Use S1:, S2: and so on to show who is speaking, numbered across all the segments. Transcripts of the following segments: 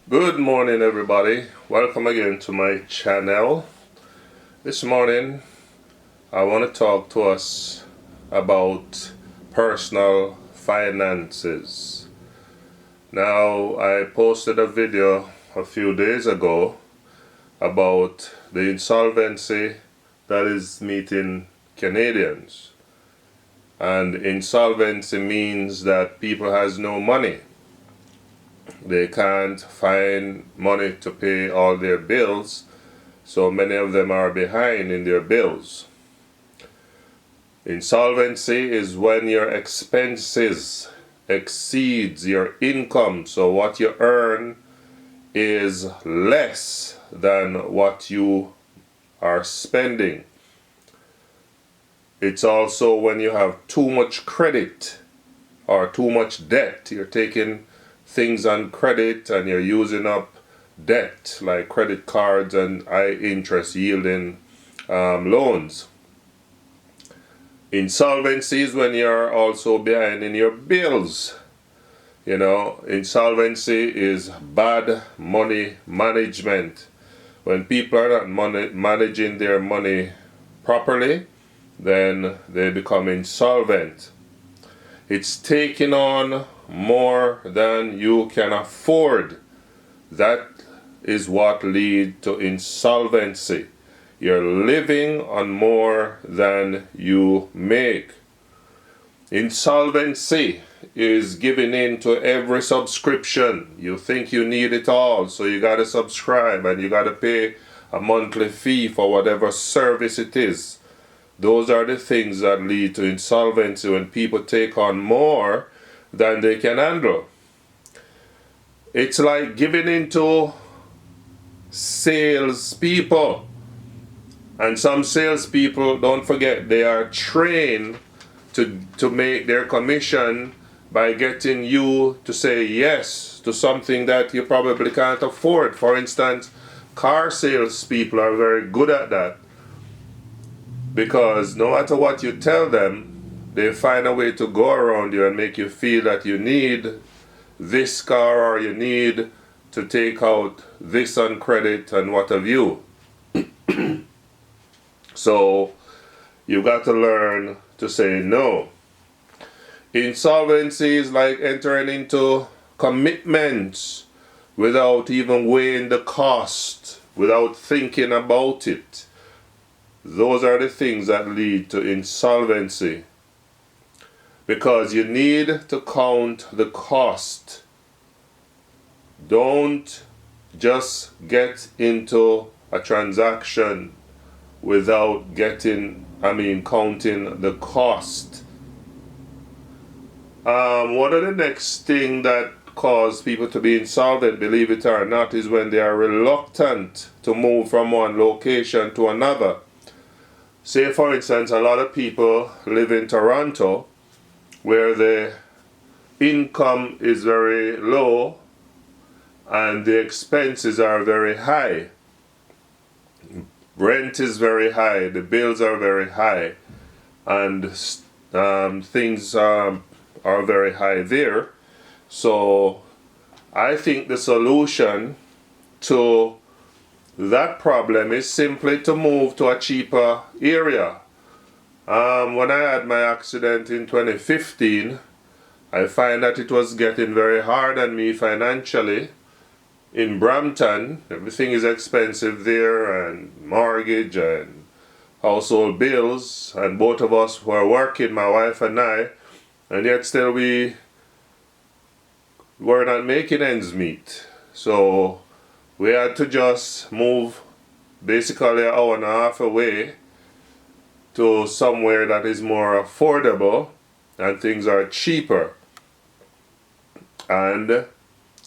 S1: Good morning, everybody. Welcome again to my channel. This morning, I want to talk to us about personal finances. Now, I posted a video a few days ago about the insolvency that is meeting Canadians. And insolvency means that people has no money. They can't find money to pay all their bills, so many of them are behind in their bills. Insolvency is when your expenses exceeds your income, so what you earn is less than what you are spending. It's also when you have too much credit or too much debt. You're taking things on credit and you're using up debt like credit cards and high interest yielding loans. Insolvency is when you're also behind in your bills. You know, insolvency is bad money management. When people are not managing their money properly, then they become insolvent. It's taking on more than you can afford. That is what leads to insolvency. You're living on more than you make. Insolvency is giving in to every subscription. You think you need it all, so you got to subscribe and you got to pay a monthly fee for whatever service it is. Those are the things that lead to insolvency, when people take on more than they can handle. It's like giving into salespeople. And some salespeople, don't forget, they are trained to make their commission by getting you to say yes to something that you probably can't afford. For instance, car salespeople are very good at that, because no matter what you tell them, they find a way to go around you and make you feel that you need this car or you need to take out this on credit and what have you. So you got to learn to say no. Insolvency is like entering into commitments without even weighing the cost, without thinking about it. Those are the things that lead to insolvency, because you need to count the cost. Don't just get into a transaction without counting the cost. One of the next thing that cause people to be insolvent, believe it or not, is when they are reluctant to move from one location to another. Say, for instance, a lot of people live in Toronto where the income is very low and the expenses are very high. Rent is very high, the bills are very high, and things are very high there. So I think the solution to that problem is simply to move to a cheaper area. When I had my accident in 2015, I find that it was getting very hard on me financially. In Brampton, everything is expensive there, and mortgage and household bills, and both of us were working, my wife and I, and yet still we were not making ends meet. So we had to just move basically an hour and a half away to somewhere that is more affordable and things are cheaper. And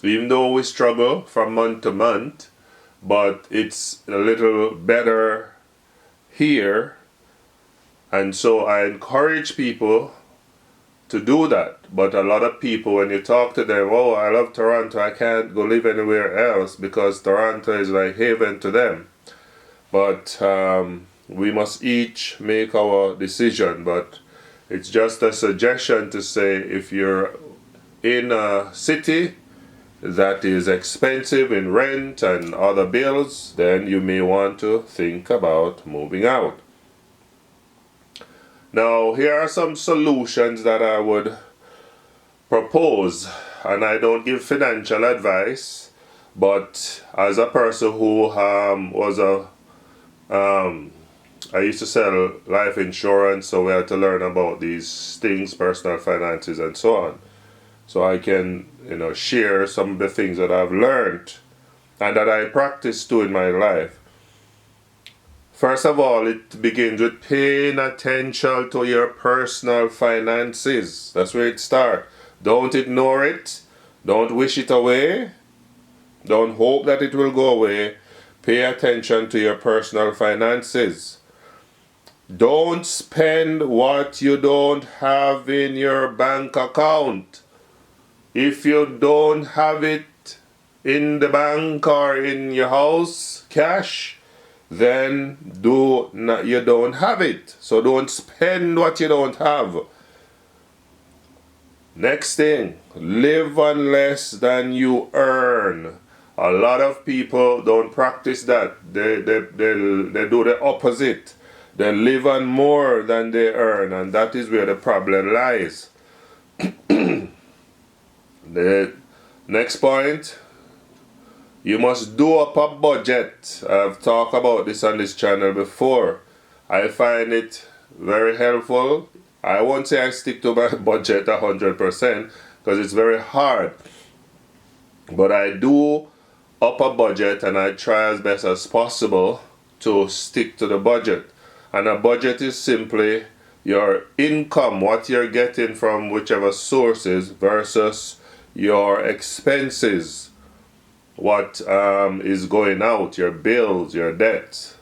S1: even though we struggle from month to month, but it's a little better here. And so I encourage people to do that. But a lot of people, when you talk to them, oh, I love Toronto, I can't go live anywhere else, because Toronto is like heaven to them. But we must each make our decision. But it's just a suggestion to say, if you're in a city, that is expensive in rent and other bills, then you may want to think about moving out. Now, here are some solutions that I would propose, and I don't give financial advice, but as a person who I used to sell life insurance, so we had to learn about these things, personal finances and so on. So I can, share some of the things that I've learned and that I practice too in my life. First of all, it begins with paying attention to your personal finances. That's where it starts. Don't ignore it. Don't wish it away. Don't hope that it will go away. Pay attention to your personal finances. Don't spend what you don't have in your bank account. If you don't have it in the bank or in your house, cash, then you don't have it. So don't spend what you don't have. Next thing, live on less than you earn. A lot of people don't practice that. They do the opposite. They live on more than they earn, and that is where the problem lies. The next point, you must do up a budget. I've talked about this on this channel before. I find it very helpful. I won't say I stick to my budget 100% because it's very hard. But I do up a budget and I try as best as possible to stick to the budget. And a budget is simply your income, what you're getting from whichever sources versus your expenses, what is going out, your bills, your debts.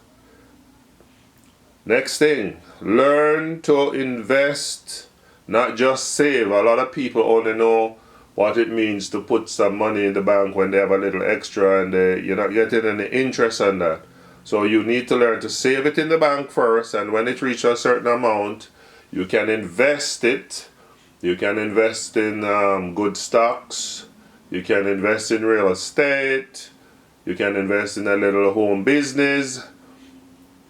S1: Next thing, learn to invest, not just save. A lot of people only know what it means to put some money in the bank when they have a little extra and you're not getting any interest on that. So you need to learn to save it in the bank first, and when it reaches a certain amount, you can invest it. You can invest in good stocks. You can invest in real estate. You can invest in a little home business.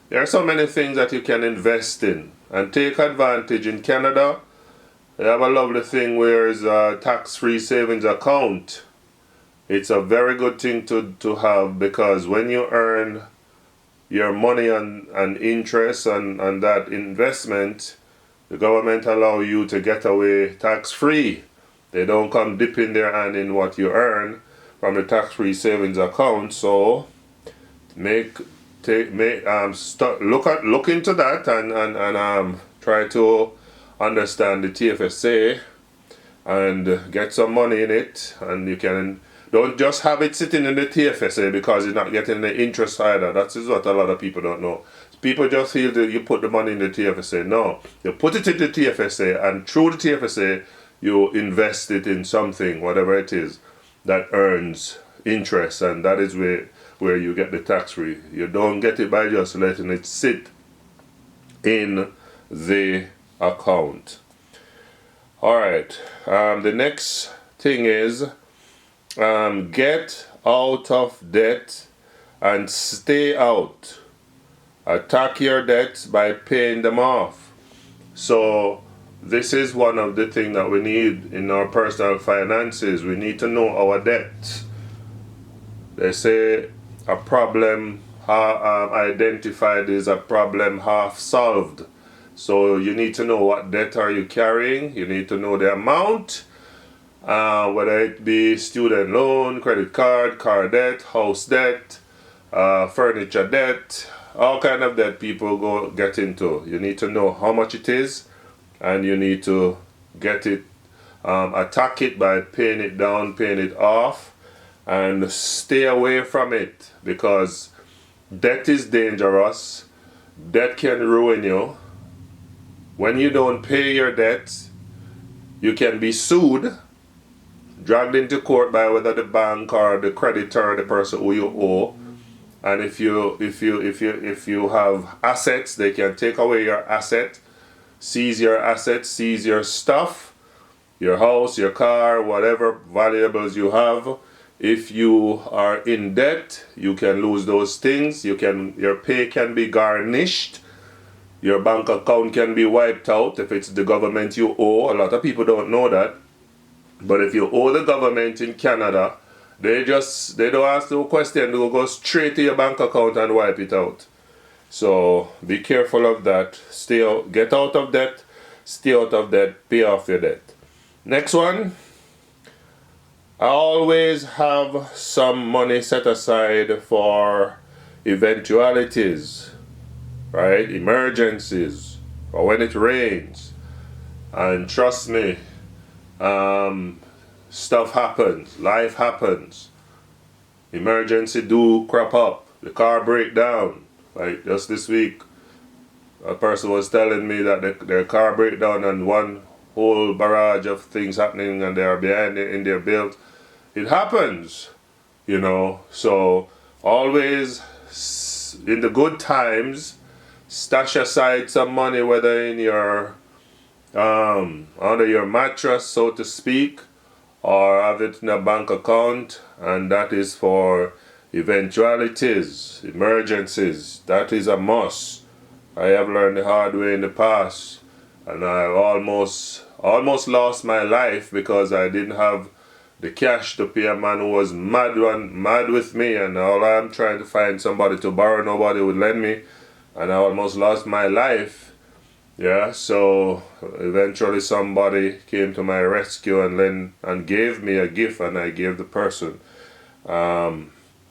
S1: There are so many things that you can invest in and take advantage. In Canada, they have a lovely thing where it's a tax-free savings account. It's a very good thing to have, because when you earn your money and interest on that investment, the government allow you to get away tax-free. They don't come dipping their hand in what you earn from the tax-free savings account. So look into that and try to understand the TFSA and get some money in it. And you can don't just have it sitting in the TFSA because you're not getting the interest either. That is what a lot of people don't know. People just feel that you put the money in the TFSA. No, you put it in the TFSA, and through the TFSA you invest it in something, whatever it is, that earns interest, and that is where you get the tax free. You don't get it by just letting it sit in the account. Alright, the next thing is get out of debt and stay out. Attack your debts by paying them off. So this is one of the things that we need in our personal finances. We need to know our debts. They say a problem identified is a problem half solved. So you need to know what debt are you carrying. You need to know the amount, whether it be student loan, credit card, car debt, house debt, furniture debt, all kind of debt people get into. You need to know how much it is, and you need to get it, attack it by paying it down, paying it off, and stay away from it, because debt is dangerous. Debt can ruin you. When you don't pay your debts, you can be sued, dragged into court by whether the bank or the creditor or the person who you owe. And if you have assets, they can take away your asset, seize your assets, seize your stuff, your house, your car, whatever valuables you have. If you are in debt, you can lose those things. Your pay can be garnished. Your bank account can be wiped out if it's the government you owe. A lot of people don't know that. But if you owe the government in Canada, they don't ask no question. They'll go straight to your bank account and wipe it out. So be careful of that. Get out of debt. Stay out of debt. Pay off your debt. Next one. I always have some money set aside for eventualities, right? Emergencies, or when it rains. And trust me, stuff happens, life happens. Emergency do crop up. The car break down. Like just this week, a person was telling me that their car break down and one whole barrage of things happening and they are behind in their bills. It happens, you know. So always in the good times, stash aside some money, whether in your under your mattress, so to speak, or have it in a bank account, and that is for eventualities, emergencies. That is a must. I have learned the hard way in the past, and I almost lost my life because I didn't have the cash to pay a man who was mad with me, and all I'm trying to find somebody to borrow, nobody would lend me, and I almost lost my life. Yeah, so eventually somebody came to my rescue and gave me a gift, and I gave the person.